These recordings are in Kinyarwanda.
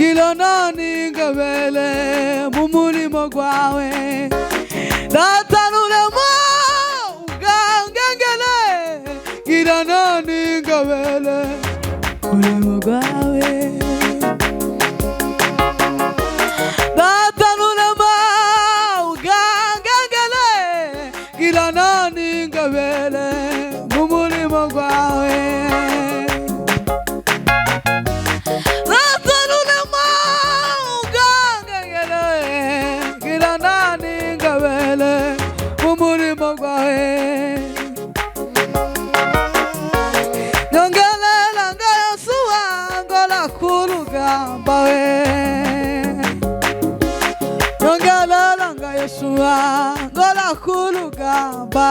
Gilana ningabele mumulimo gwawe datanulemo ugangengele Gilana ningabele mulimo gwawe datanulemo ugangengele Gilana ningabele mumulimo gwawe Yeshua gola kulugamba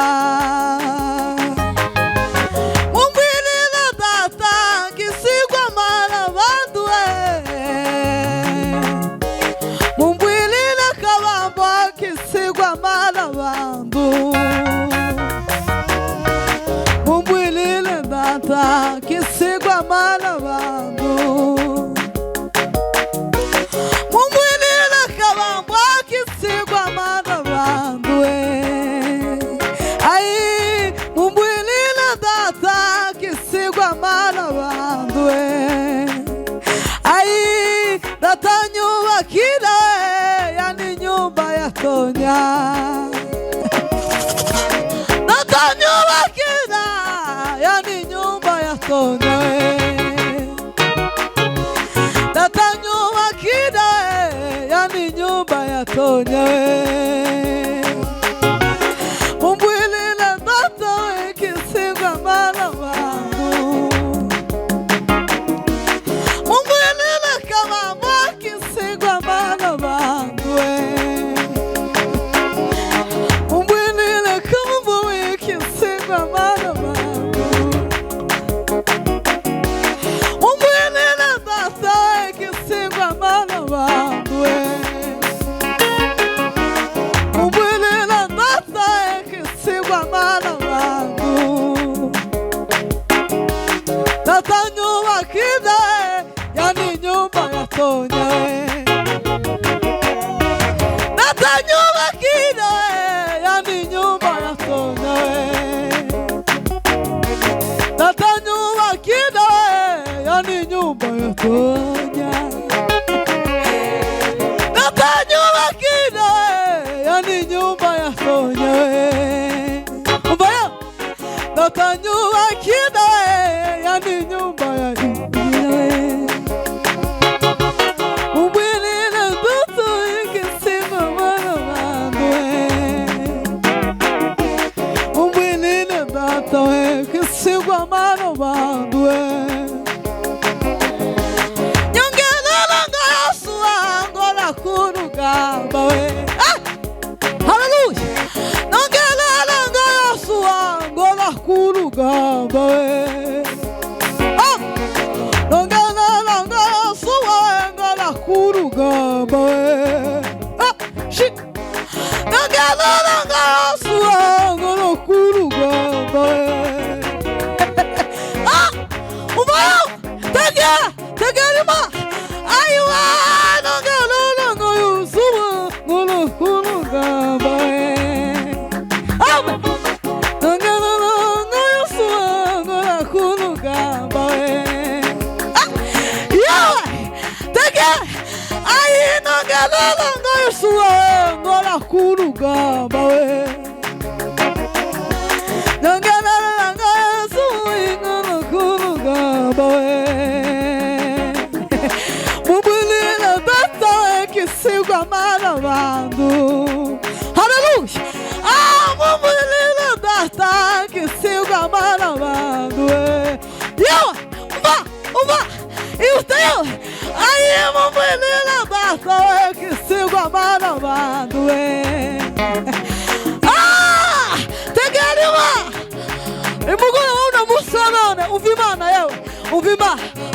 Mumbili la data kisigwa mala bandwe Mumbili la kabamba kisigwa mala bandu Mumbili la data kisigwa mala bandu Tonya Natanyumba kida yani nyumba ya Tonya Natanyumba kida yani nyumba ya Tonya Mumbwili na ndoto ikisigwa mala wangu Mumbwili na kama ikisigwa mala wangu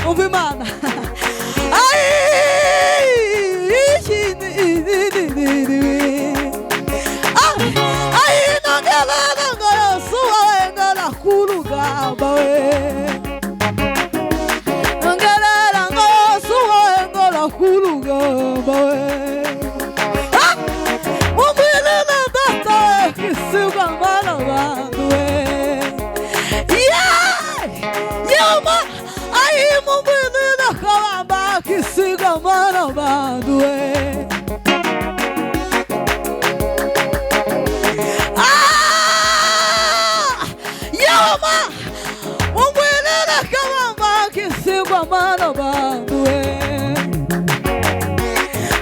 Uvimana wakisiga mana bandu we. Yoma umwelele kama wakisigwa mana bandu we.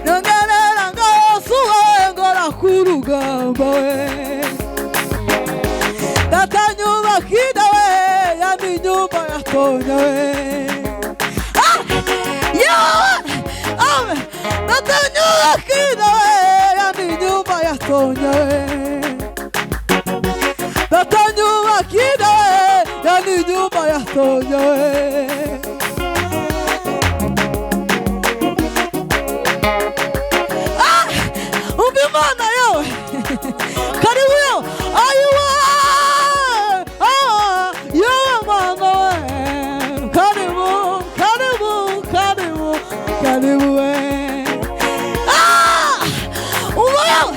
Nongelela ngayosuwe ngola kurugamba we. Data nyumba kida we, yani nyumba ya Tonya we. Data nyumba kida we, yani nyumba ya Tonya we. Data nyumba kida we, yani nyumba ya Tonya we. Umbimana yo, karibu yo, ayuwa. Karibu we. Uwa!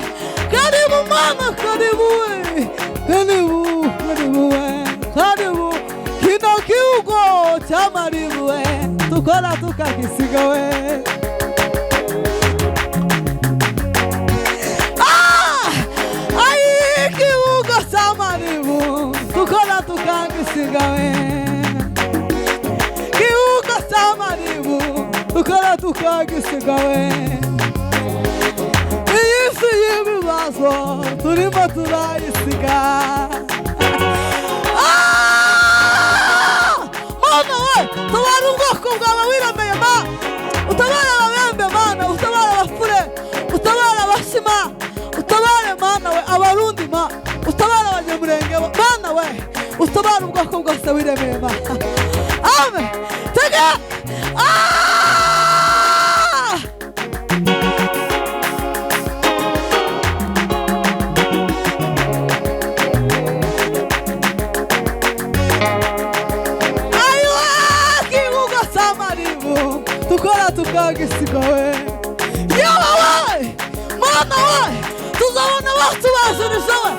Karibu mama, karibu we. Karibu we. Karibu. Kino kiugo cha maribu we. Tukora tukakisiga we. Ai kiugo cha maribu. Tukora tukakisiga we. Kiugo cha maribu. Tukora tukagisiga we. Iyisi y'ibibazo turimo turayisiga. Mana we, tabara ubwoko bwawe wiremeye ma. Utabara ababembe mana, utabara abafure, utabara abashima, utabare mana we abarundi ma, utabara abanyamurenge mana we, utabara ubwoko bwose wiremeye ma. Amen. Tega. Tukora tukagisiga we. Yawa we, mana we, tuzabona watu bazinisha we.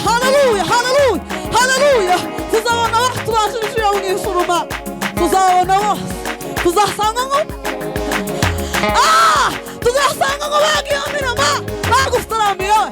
Hallelujah, hallelujah, hallelujah. Tuzabona watu bazinisha we ngisuruma. Tuzabona wose, tuzasanga ngo. Tuzasanga ngo bagiye ma, bagustaramiye we.